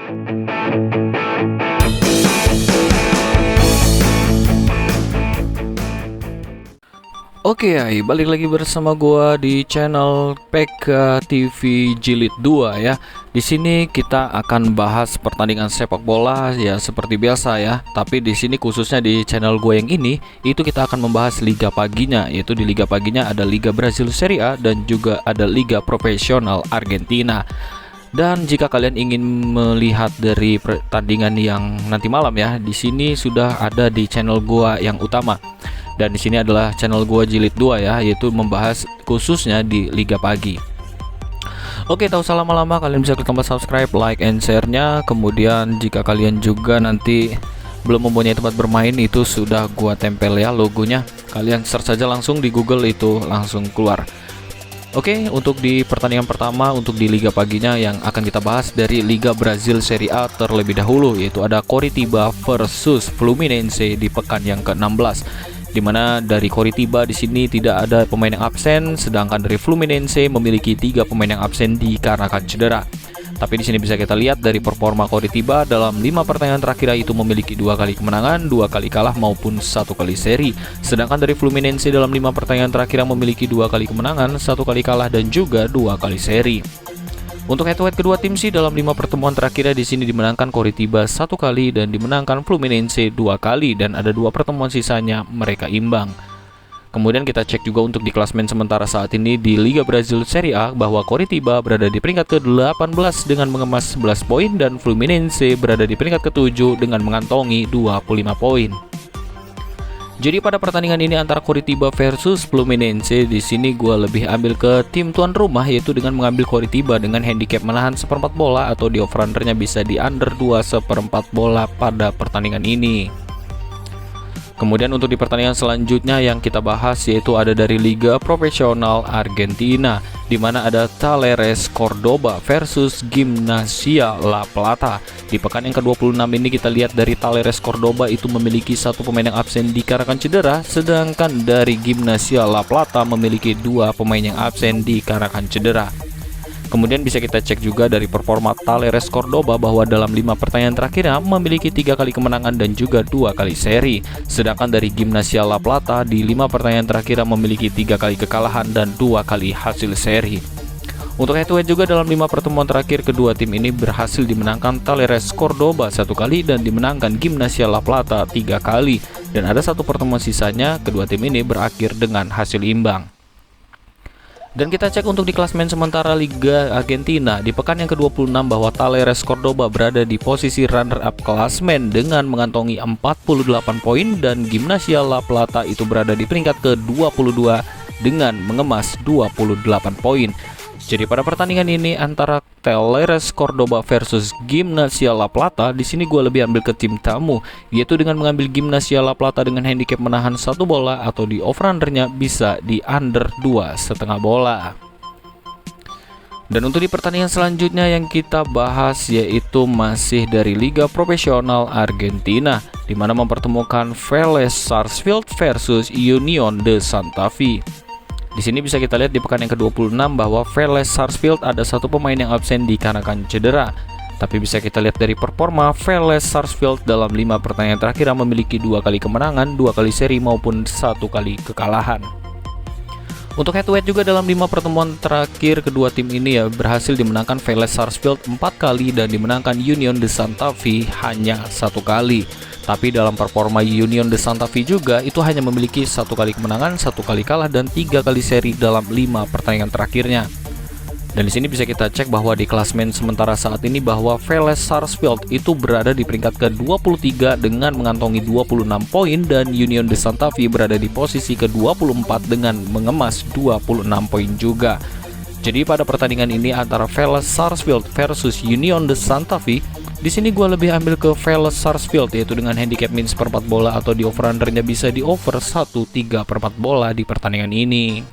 Oke ya, balik lagi bersama gua di channel PK TV Jilid 2 ya. Di sini kita akan bahas pertandingan sepak bola ya seperti biasa ya. Tapi di sini khususnya di channel gue yang ini itu kita akan membahas liga paginya, yaitu di liga paginya ada Liga Brazil Serie A dan juga ada Liga Profesional Argentina. Dan jika kalian ingin melihat dari pertandingan yang nanti malam ya, di sini sudah ada di channel gua yang utama. Dan di sini adalah channel gua Jilid 2 ya, yaitu membahas khususnya di liga pagi. Oke, tak usah lama-lama, kalian bisa klik tombol subscribe, like, and share-nya. Kemudian jika kalian juga nanti belum mempunyai tempat bermain, itu sudah gua tempel ya logonya. Kalian search saja langsung di Google, itu langsung keluar. Oke, untuk di pertandingan pertama untuk di liga paginya yang akan kita bahas dari Liga Brazil Serie A terlebih dahulu, yaitu ada Coritiba versus Fluminense di pekan yang ke-16. Di mana dari Coritiba di sini tidak ada pemain yang absen, sedangkan dari Fluminense memiliki 3 pemain yang absen dikarenakan cedera. Tapi di sini bisa kita lihat dari performa Coritiba dalam 5 pertandingan terakhir itu memiliki 2 kali kemenangan, 2 kali kalah maupun 1 kali seri. Sedangkan dari Fluminense dalam 5 pertandingan terakhir memiliki 2 kali kemenangan, 1 kali kalah dan juga 2 kali seri. Untuk head-to-head kedua tim sih dalam 5 pertemuan terakhirnya di sini dimenangkan Coritiba 1 kali dan dimenangkan Fluminense 2 kali, dan ada 2 pertemuan sisanya mereka imbang. Kemudian kita cek juga untuk di klasemen sementara saat ini di Liga Brazil Serie A bahwa Coritiba berada di peringkat ke-18 dengan mengemas 11 poin dan Fluminense berada di peringkat ke-7 dengan mengantongi 25 poin. Jadi pada pertandingan ini antara Coritiba versus Fluminense, di sini gue lebih ambil ke tim tuan rumah, yaitu dengan mengambil Coritiba dengan handicap menahan 1/4 bola atau di over-undernya bisa di under 2/4 bola pada pertandingan ini. Kemudian untuk di pertandingan selanjutnya yang kita bahas yaitu ada dari Liga Profesional Argentina, di mana ada Talleres Cordoba versus Gimnasia La Plata. Di pekan yang ke-26 ini kita lihat dari Talleres Cordoba itu memiliki 1 pemain yang absen dikarenakan cedera, sedangkan dari Gimnasia La Plata memiliki 2 pemain yang absen dikarenakan cedera. Kemudian bisa kita cek juga dari performa Talleres Cordoba bahwa dalam 5 pertandingan terakhirnya memiliki 3 kali kemenangan dan juga 2 kali seri. Sedangkan dari Gimnasia La Plata di 5 pertandingan terakhirnya memiliki 3 kali kekalahan dan 2 kali hasil seri. Untuk head-to-head juga dalam 5 pertemuan terakhir kedua tim ini berhasil dimenangkan Talleres Cordoba 1 kali dan dimenangkan Gimnasia La Plata 3 kali. Dan ada 1 pertemuan sisanya kedua tim ini berakhir dengan hasil imbang. Dan kita cek untuk di klasemen sementara Liga Argentina di pekan yang ke-26 bahwa Talleres Cordoba berada di posisi runner-up klasemen dengan mengantongi 48 poin dan Gimnasia La Plata itu berada di peringkat ke-22 dengan mengemas 28 poin. Jadi pada pertandingan ini antara Talleres Cordoba versus Gimnasia La Plata, di sini gue lebih ambil ke tim tamu, yaitu dengan mengambil Gimnasia La Plata dengan handicap menahan 1 bola atau di over-undernya bisa di under 2,5 bola. Dan untuk di pertandingan selanjutnya yang kita bahas yaitu masih dari Liga Profesional Argentina, di mana mempertemukan Vélez Sarsfield versus Unión de Santa Fe. Di sini bisa kita lihat di pekan yang ke-26 bahwa Vélez Sarsfield ada 1 pemain yang absen dikarenakan cedera. Tapi bisa kita lihat dari performa Vélez Sarsfield dalam 5 pertandingan terakhir memiliki 2 kali kemenangan, 2 kali seri maupun 1 kali kekalahan. Untuk head-to-head juga dalam 5 pertemuan terakhir kedua tim ini ya berhasil dimenangkan Vélez Sarsfield 4 kali dan dimenangkan Unión de Santa Fe hanya 1 kali. Tapi dalam performa Unión de Santa Fe juga itu hanya memiliki 1 kali kemenangan, 1 kali kalah dan 3 kali seri dalam 5 pertandingan terakhirnya. Dan di sini bisa kita cek bahwa di klasemen sementara saat ini bahwa Vélez Sarsfield itu berada di peringkat ke-23 dengan mengantongi 26 poin dan Unión de Santa Fe berada di posisi ke-24 dengan mengemas 26 poin juga. Jadi pada pertandingan ini antara Vélez Sarsfield versus Unión de Santa Fe, di sini gue lebih ambil ke Vélez Sarsfield, yaitu dengan handicap min 1/4 bola atau di over-undernya bisa di over 1/3/4 bola di pertandingan ini.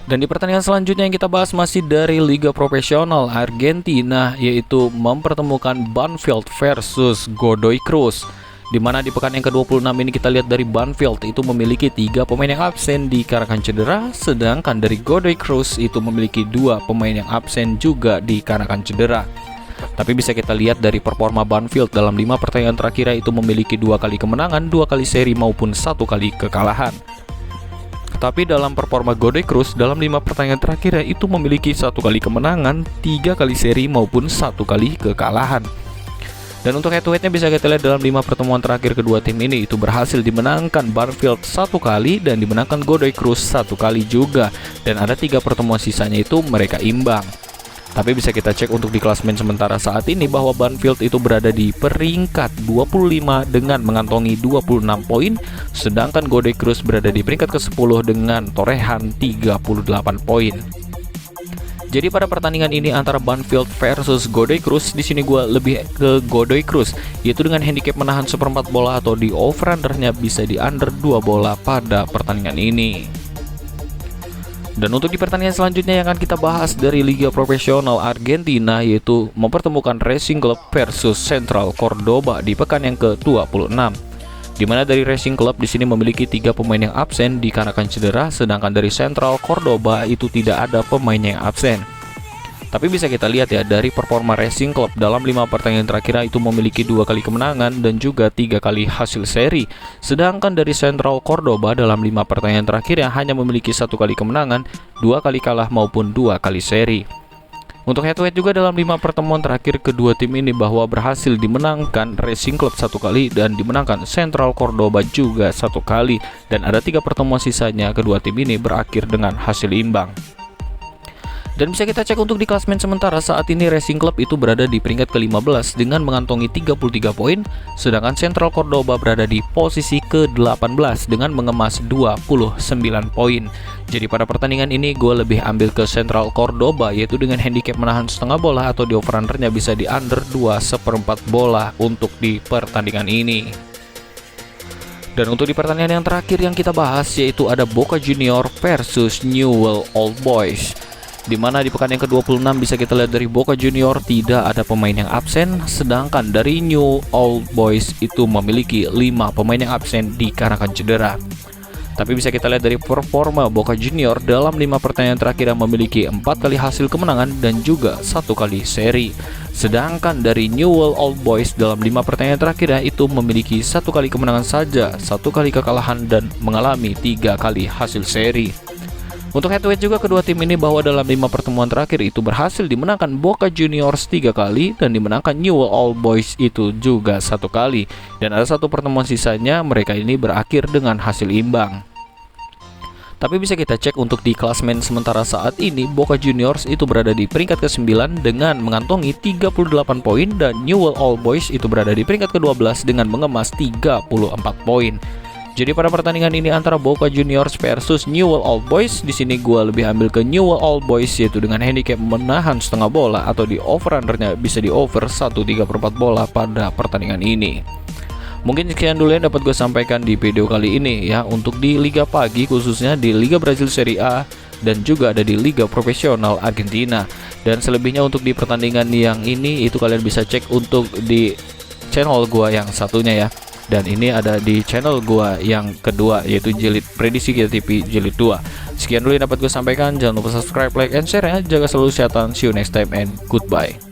Dan di pertandingan selanjutnya yang kita bahas masih dari Liga Profesional Argentina, yaitu mempertemukan Banfield versus Godoy Cruz. Di mana di pekan yang ke-26 ini kita lihat dari Banfield itu memiliki 3 pemain yang absen dikarenakan cedera, sedangkan dari Godoy Cruz itu memiliki 2 pemain yang absen juga dikarenakan cedera. Tapi bisa kita lihat dari performa Banfield dalam 5 pertandingan terakhir itu memiliki 2 kali kemenangan, 2 kali seri maupun 1 kali kekalahan. Tapi dalam performa Godoy Cruz dalam 5 pertandingan terakhir itu memiliki 1 kali kemenangan, 3 kali seri maupun 1 kali kekalahan. Dan untuk head to headnya bisa kita lihat dalam 5 pertemuan terakhir kedua tim ini itu berhasil dimenangkan Banfield 1 kali dan dimenangkan Godoy Cruz 1 kali juga. Dan ada 3 pertemuan sisanya itu mereka imbang. Tapi bisa kita cek untuk di klasemen sementara saat ini bahwa Banfield itu berada di peringkat 25 dengan mengantongi 26 poin, sedangkan Godoy Cruz berada di peringkat ke-10 dengan torehan 38 poin. Jadi pada pertandingan ini antara Banfield versus Godoy Cruz, di sini gue lebih ke Godoy Cruz, yaitu dengan handicap menahan seperempat bola atau di over-undernya bisa di under 2 bola pada pertandingan ini. Dan untuk di pertandingan selanjutnya yang akan kita bahas dari Liga Profesional Argentina, yaitu mempertemukan Racing Club versus Central Cordoba di pekan yang ke-26. Di mana dari Racing Club di sini memiliki 3 pemain yang absen dikarenakan cedera, sedangkan dari Central Cordoba itu tidak ada pemain yang absen. Tapi bisa kita lihat ya dari performa Racing Club dalam 5 pertandingan terakhir itu memiliki 2 kali kemenangan dan juga 3 kali hasil seri. Sedangkan dari Central Cordoba dalam 5 pertandingan terakhir hanya memiliki 1 kali kemenangan, 2 kali kalah maupun 2 kali seri. Untuk head to head juga dalam 5 pertemuan terakhir kedua tim ini bahwa berhasil dimenangkan Racing Club 1 kali dan dimenangkan Central Cordoba juga 1 kali. Dan ada 3 pertemuan sisanya kedua tim ini berakhir dengan hasil imbang. Dan bisa kita cek untuk di klasemen sementara saat ini Racing Club itu berada di peringkat ke-15 dengan mengantongi 33 poin, sedangkan Central Cordoba berada di posisi ke-18 dengan mengemas 29 poin. Jadi pada pertandingan ini gue lebih ambil ke Central Cordoba, yaitu dengan handicap menahan setengah bola atau di over-undernya bisa di under 2/4 bola untuk di pertandingan ini. Dan untuk di pertandingan yang terakhir yang kita bahas yaitu ada Boca Junior versus Newell's Old Boys. Dimana di pekan yang ke-26 bisa kita lihat dari Boca Junior tidak ada pemain yang absen, sedangkan dari Newell's Old Boys itu memiliki 5 pemain yang absen dikarenakan cedera. Tapi bisa kita lihat dari performa Boca Junior dalam 5 pertandingan terakhir yang memiliki 4 kali hasil kemenangan dan juga 1 kali seri. Sedangkan dari Newell's Old Boys dalam 5 pertandingan terakhir itu memiliki 1 kali kemenangan saja, 1 kali kekalahan dan mengalami 3 kali hasil seri. Untuk head to head juga kedua tim ini bahwa dalam 5 pertemuan terakhir itu berhasil dimenangkan Boca Juniors 3 kali dan dimenangkan Newell's Old Boys itu juga 1 kali. Dan ada 1 pertemuan sisanya mereka ini berakhir dengan hasil imbang. Tapi bisa kita cek untuk di klasemen sementara saat ini Boca Juniors itu berada di peringkat ke-9 dengan mengantongi 38 poin dan Newell's Old Boys itu berada di peringkat ke-12 dengan mengemas 34 poin. Jadi pada pertandingan ini antara Boca Juniors versus Newell's Old Boys, di sini gue lebih ambil ke Newell's Old Boys yaitu dengan handicap menahan setengah bola atau di over-undernya bisa di over 1/3 bola pada pertandingan ini. Mungkin sekian dulu yang dapat gue sampaikan di video kali ini ya untuk di Liga Pagi, khususnya di Liga Brazil Serie A dan juga ada di Liga Profesional Argentina. Dan selebihnya untuk di pertandingan yang ini itu kalian bisa cek untuk di channel gue yang satunya ya. Dan ini ada di channel gua yang kedua yaitu Jilid Prediksi Kita TV Jilid 2. Sekian dulu yang dapat gue sampaikan. Jangan lupa subscribe, like, and share ya. Jaga selalu kesehatan. See you next time and goodbye.